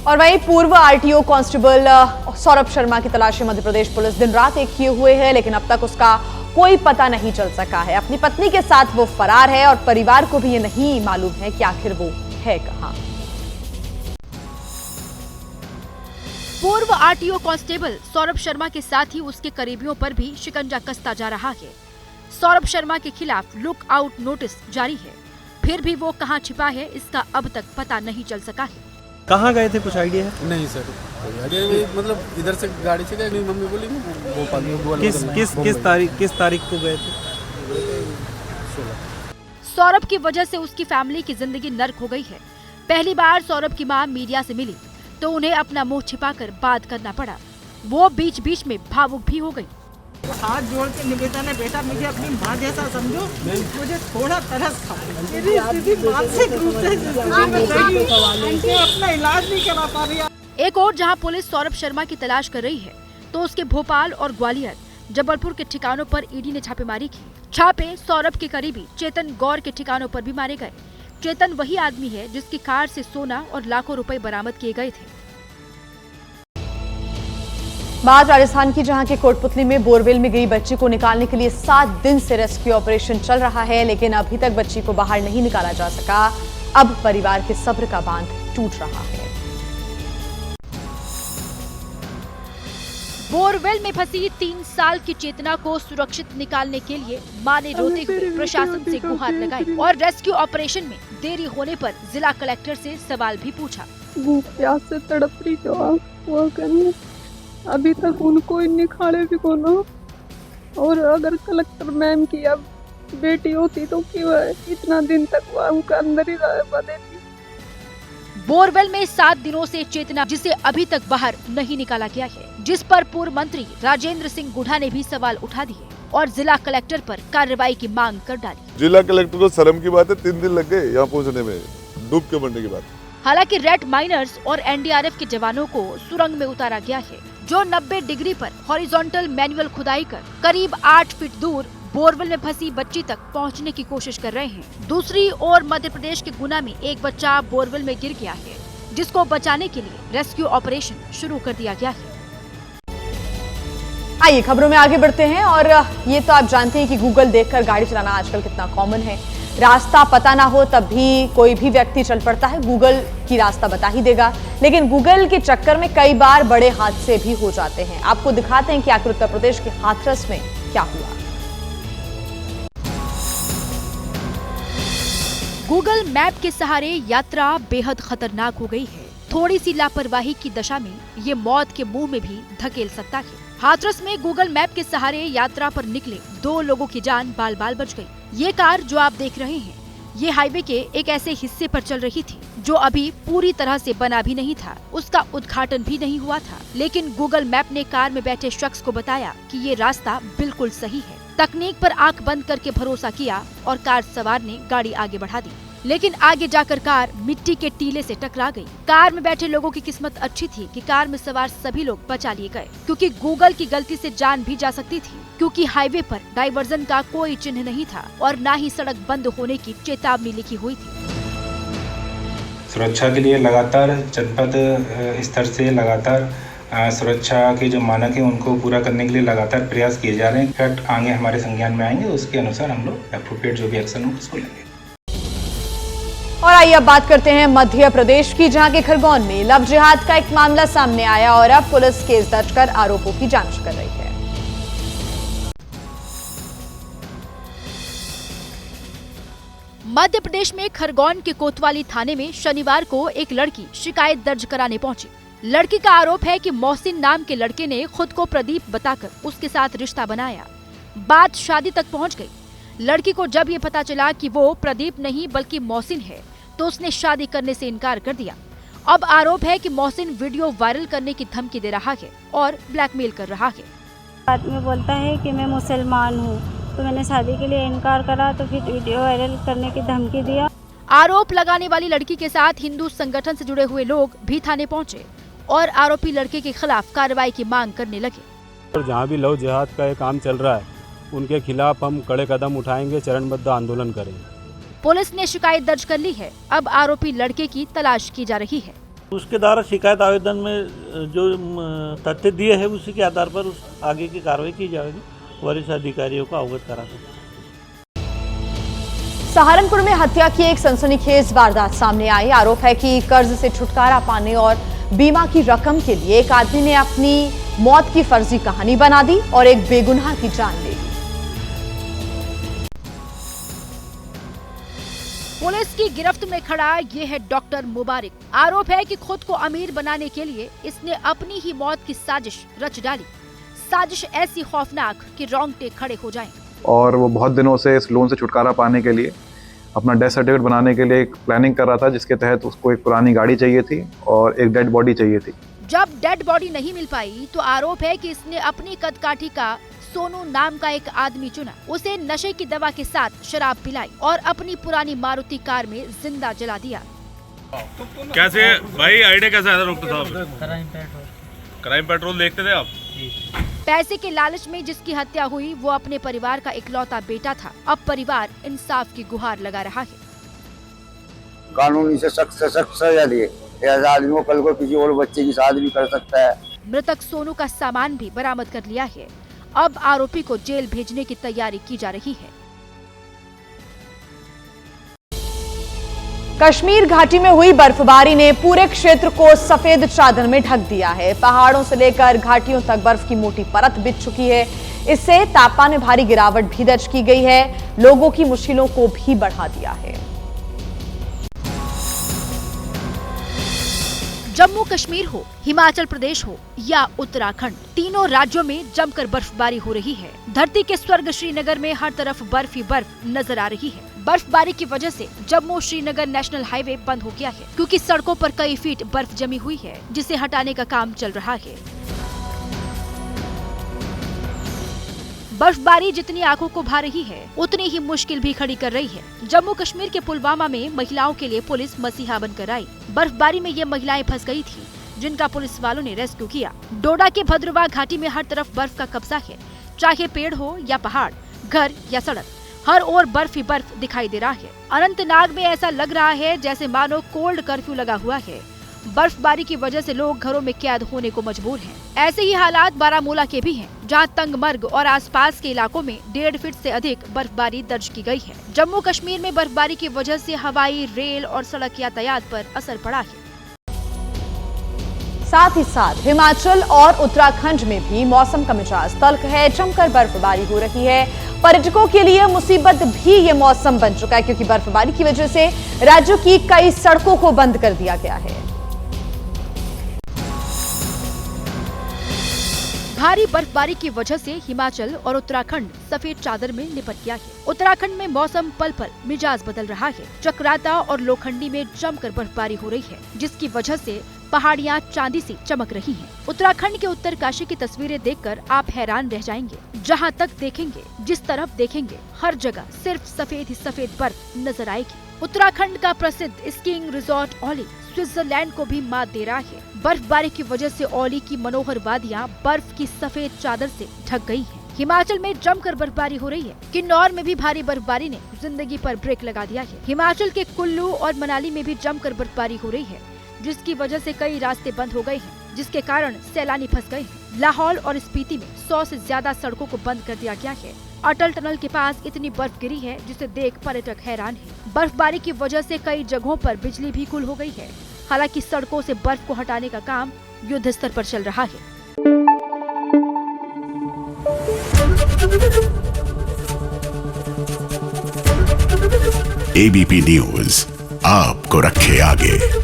और वहीं पूर्व आरटीओ कांस्टेबल सौरभ शर्मा की तलाशी मध्य प्रदेश पुलिस दिन रात एक किए हुए है, लेकिन अब तक उसका कोई पता नहीं चल सका है। अपनी पत्नी के साथ वो फरार है और परिवार को भी ये नहीं मालूम है कि आखिर वो है कहां। पूर्व आरटीओ कांस्टेबल सौरभ शर्मा के साथ ही उसके करीबियों पर भी शिकंजा कसता जा रहा है। सौरभ शर्मा के खिलाफ लुक आउट नोटिस जारी है, फिर भी वो कहां छिपा है इसका अब तक पता नहीं चल सका है। कहाँ गए थे, कुछ आइडिया है? नहीं सर, मतलब इधर से गाड़ी से गए, मेरी मम्मी बोली भोपाल में बोला। किस तारीख को गए थे? 16। सौरभ की वजह से उसकी फैमिली की जिंदगी नर्क हो गई है। पहली बार सौरभ की मां मीडिया से मिली तो उन्हें अपना मुंह छिपाकर बात करना पड़ा। वो बीच बीच में भावुक भी हो गई। हाथ जोड़ के निवेदन है, बेटा मुझे अपनी माँ जैसा समझो, मुझे थोड़ा तरस था। मेरी स्थिति मानसिक रूप से अपना इलाज नहीं करा पा रही। एक और जहां पुलिस सौरभ शर्मा की तलाश कर रही है, तो उसके भोपाल और ग्वालियर, जबलपुर के ठिकानों पर ईडी ने छापेमारी की। छापे सौरभ के करीबी चेतन गौर के ठिकानों पर भी मारे गए। चेतन वही आदमी है जिसकी कार से सोना और लाखों रुपए बरामद किए गए थे। बात राजस्थान की, जहां के कोटपुतली में बोरवेल में गई बच्ची को निकालने के लिए 7 दिन से रेस्क्यू ऑपरेशन चल रहा है, लेकिन अभी तक बच्ची को बाहर नहीं निकाला जा सका। अब परिवार के सब्र का बांध टूट रहा है। बोरवेल में फंसी 3 साल की चेतना को सुरक्षित निकालने के लिए मां ने रोते हुए प्रशासन से गुहार लगाई और रेस्क्यू ऑपरेशन में देरी होने पर जिला कलेक्टर से सवाल भी पूछा। भूख प्यास से तड़प रही तो आप वो करिए, अभी तक उनको निखारे भी को ना। और अगर कलेक्टर मैम की अब बेटी होती तो क्यों इतना दिन तक वो उनका अंदर ही रह देती। बोरवेल में 7 दिनों से चेतना जिसे अभी तक बाहर नहीं निकाला गया है, जिस पर पूर्व मंत्री राजेंद्र सिंह गुढ़ा ने भी सवाल उठा दिए और जिला कलेक्टर पर कार्रवाई की मांग कर डाली। जिला कलेक्टर को शर्म की बात है, 3 दिन लग गए यहाँ पहुँचने में, डूब के मरने की बात। हालांकि रेड माइनर्स और एनडीआरएफ के जवानों को सुरंग में उतारा गया है, जो 90 डिग्री पर हॉरिजॉन्टल मैनुअल खुदाई कर करीब 8 फीट दूर बोरवेल में फंसी बच्ची तक पहुंचने की कोशिश कर रहे हैं। दूसरी ओर मध्य प्रदेश के गुना में एक बच्चा बोरवेल में गिर गया है, जिसको बचाने के लिए रेस्क्यू ऑपरेशन शुरू कर दिया गया है। आइए खबरों में आगे बढ़ते हैं। और ये तो आप जानते हैं कि गूगल देखकर गाड़ी चलाना आजकल कितना कॉमन है। रास्ता पता ना हो तब भी कोई भी व्यक्ति चल पड़ता है, गूगल की रास्ता बता ही देगा। लेकिन गूगल के चक्कर में कई बार बड़े हादसे भी हो जाते हैं। आपको दिखाते हैं कि आखिर उत्तर प्रदेश के हाथरस में क्या हुआ। गूगल मैप के सहारे यात्रा बेहद खतरनाक हो गई है। थोड़ी सी लापरवाही की दशा में ये मौत के मुंह में भी धकेल सकता है। हाथरस में गूगल मैप के सहारे यात्रा पर निकले 2 लोगों की जान बाल बाल बच गई। ये कार जो आप देख रहे हैं, ये हाईवे के एक ऐसे हिस्से पर चल रही थी जो अभी पूरी तरह से बना भी नहीं था, उसका उद्घाटन भी नहीं हुआ था। लेकिन गूगल मैप ने कार में बैठे शख्स को बताया कि ये रास्ता बिल्कुल सही है। तकनीक पर आंख बंद करके भरोसा किया और कार सवार ने गाड़ी आगे बढ़ा दी। लेकिन आगे जाकर कार मिट्टी के टीले से टकरा गई। कार में बैठे लोगों की किस्मत अच्छी थी कि कार में सवार सभी लोग बचा लिए गए, क्योंकि गूगल की गलती से जान भी जा सकती थी, क्योंकि हाईवे पर डाइवर्जन का कोई चिन्ह नहीं था और न ही सड़क बंद होने की चेतावनी लिखी हुई थी। सुरक्षा के लिए लगातार जनपद स्तर से लगातार सुरक्षा के जो मानक है उनको पूरा करने के लिए लगातार प्रयास किए जा रहे हैं। फैक्ट आगे हमारे संज्ञान में आएंगे, उसके अनुसार हम लोग एप्रोप्रिएट जो भी एक्शन हो उसको लेंगे। और आइए अब बात करते हैं मध्य प्रदेश की, जहां के खरगोन में लव जिहाद का एक मामला सामने आया और अब पुलिस केस दर्ज कर आरोपों की जांच कर रही है। मध्य प्रदेश में खरगोन के कोतवाली थाने में शनिवार को एक लड़की शिकायत दर्ज कराने पहुंची। लड़की का आरोप है कि मोहसिन नाम के लड़के ने खुद को प्रदीप बताकर उसके साथ रिश्ता बनाया। बात शादी तक पहुंच गई। लड़की को जब ये पता चला कि वो प्रदीप नहीं बल्कि मोहसिन है, तो उसने शादी करने से इनकार कर दिया। अब आरोप है कि मोहसिन वीडियो वायरल करने की धमकी दे रहा है और ब्लैकमेल कर रहा है। बाद में बोलता है कि मैं मुसलमान हूँ, तो मैंने शादी के लिए इनकार करा, तो फिर वीडियो वायरल करने की धमकी दिया। आरोप लगाने वाली लड़की के साथ हिंदू संगठन से जुड़े हुए लोग भी थाने पहुंचे और आरोपी लड़के के खिलाफ कार्रवाई की मांग करने लगे। जहाँ भी लव जिहाद का ये काम चल रहा है, उनके खिलाफ हम कड़े कदम उठाएंगे, चरणबद्ध आंदोलन करेंगे। पुलिस ने शिकायत दर्ज कर ली है। अब आरोपी लड़के की तलाश की जा रही है। उसके द्वारा शिकायत आवेदन में जो तथ्य दिए हैं उसी के आधार पर उस आगे की कार्रवाई की जाएगी, वरिष्ठ अधिकारियों को अवगत करा सकते। सहारनपुर में हत्या की एक सनसनीखेज वारदात सामने आई। आरोप है कि कर्ज से छुटकारा पाने और बीमा की रकम के लिए एक आदमी ने अपनी मौत की फर्जी कहानी बना दी और एक बेगुनाह की जान ले ली। पुलिस की गिरफ्त में खड़ा ये है डॉक्टर मुबारक। आरोप है कि खुद को अमीर बनाने के लिए इसने अपनी ही मौत की साजिश रच डाली। साजिश ऐसी खौफनाक कि रोंगटे खड़े हो जाएं। और वो बहुत दिनों से इस लोन से छुटकारा पाने के लिए अपना डेथ सर्टिफिकेट बनाने के लिए एक प्लानिंग कर रहा था, जिसके तहत उसको एक पुरानी गाड़ी चाहिए थी और एक डेड बॉडी चाहिए थी। जब डेड बॉडी नहीं मिल पाई तो आरोप है कि इसने अपनी कदकाठी का सोनू नाम का एक आदमी चुना, उसे नशे की दवा के साथ शराब पिलाई और अपनी पुरानी मारुति कार में जिंदा जला दिया। कैसे भाई आइडिया कैसे आया डॉक्टर साहब? क्राइम पेट्रोल देखते थे आप? पैसे के लालच में जिसकी हत्या हुई वो अपने परिवार का इकलौता बेटा था। अब परिवार इंसाफ की गुहार लगा रहा है। कानूनी से सख्त सजा दिए, ऐसा आदमी को कल को किसी और बच्चे की शादी भी कर सकता है। मृतक सोनू का सामान भी बरामद कर लिया है। अब आरोपी को जेल भेजने की तैयारी की जा रही है। कश्मीर घाटी में हुई बर्फबारी ने पूरे क्षेत्र को सफेद चादर में ढक दिया है। पहाड़ों से लेकर घाटियों तक बर्फ की मोटी परत बिछ चुकी है। इससे तापमान में भारी गिरावट भी दर्ज की गई है। लोगों की मुश्किलों को भी बढ़ा दिया है। जम्मू कश्मीर हो, हिमाचल प्रदेश हो या उत्तराखंड, तीनों राज्यों में जमकर बर्फबारी हो रही है। धरती के स्वर्ग श्रीनगर में हर तरफ बर्फ ही बर्फ नजर आ रही है। बर्फबारी की वजह से जम्मू श्रीनगर नेशनल हाईवे बंद हो गया है, क्योंकि सड़कों पर कई फीट बर्फ जमी हुई है, जिसे हटाने का काम चल रहा है। बर्फबारी जितनी आंखों को भा रही है, उतनी ही मुश्किल भी खड़ी कर रही है। जम्मू कश्मीर के पुलवामा में महिलाओं के लिए पुलिस मसीहा बनकर आई। बर्फबारी में ये महिलाएं फंस गई थी, जिनका पुलिस वालों ने रेस्क्यू किया। डोडा के भद्रवाह घाटी में हर तरफ बर्फ का कब्जा है। चाहे पेड़ हो या पहाड़, घर या सड़क, हर ओर बर्फ ही बर्फ दिखाई दे रहा है। अनंतनाग में ऐसा लग रहा है जैसे मानो कोल्ड कर्फ्यू लगा हुआ है। बर्फबारी की वजह से लोग घरों में कैद होने को मजबूर हैं। ऐसे ही हालात बारामूला के भी हैं, जहां तंगमर्ग और आसपास के इलाकों में 1.5 फीट से अधिक बर्फबारी दर्ज की गई है। जम्मू कश्मीर में बर्फबारी की वजह से हवाई, रेल और सड़क यातायात पर असर पड़ा है। साथ ही साथ हिमाचल और उत्तराखंड में भी मौसम का मिजाज तल्ख है। जमकर बर्फबारी हो रही है। पर्यटकों के लिए मुसीबत भी ये मौसम बन चुका है, क्योंकि बर्फबारी की वजह से राज्यों की कई सड़कों को बंद कर दिया गया है। भारी बर्फबारी की वजह से हिमाचल और उत्तराखंड सफेद चादर में लिपट गया है। उत्तराखंड में मौसम पल पल मिजाज बदल रहा है। चक्राता और लोखंडी में जमकर बर्फबारी हो रही है, जिसकी वजह से पहाड़ियां चांदी सी चमक रही हैं। उत्तराखंड के उत्तरकाशी की तस्वीरें देखकर आप हैरान रह जाएंगे। जहां तक देखेंगे, जिस तरफ देखेंगे, हर जगह सिर्फ सफेद ही सफेद बर्फ नजर आएगी। उत्तराखंड का प्रसिद्ध स्कीइंग रिजॉर्ट औली स्विट्जरलैंड को भी मात दे रहा है। बर्फबारी की वजह से औली की मनोहर वादियां बर्फ की सफेद चादर से ढक गई हैं। हिमाचल में जमकर बर्फबारी हो रही है। किन्नौर में भी भारी बर्फबारी ने जिंदगी पर ब्रेक लगा दिया है। हिमाचल के कुल्लू और मनाली में भी जमकर बर्फबारी हो रही है, जिसकी वजह से कई रास्ते बंद हो गए हैं, जिसके कारण सैलानी फंस गए हैं। लाहौल और स्पीति में 100 से ज्यादा सड़कों को बंद कर दिया गया है। अटल टनल के पास इतनी बर्फ गिरी है जिसे देख पर्यटक हैरान हैं। बर्फबारी की वजह से कई जगहों पर बिजली भी गुल हो गई है। हालांकि सड़कों से बर्फ को हटाने का काम युद्ध स्तर पर चल रहा है। ABP न्यूज़ आपको रखे आगे।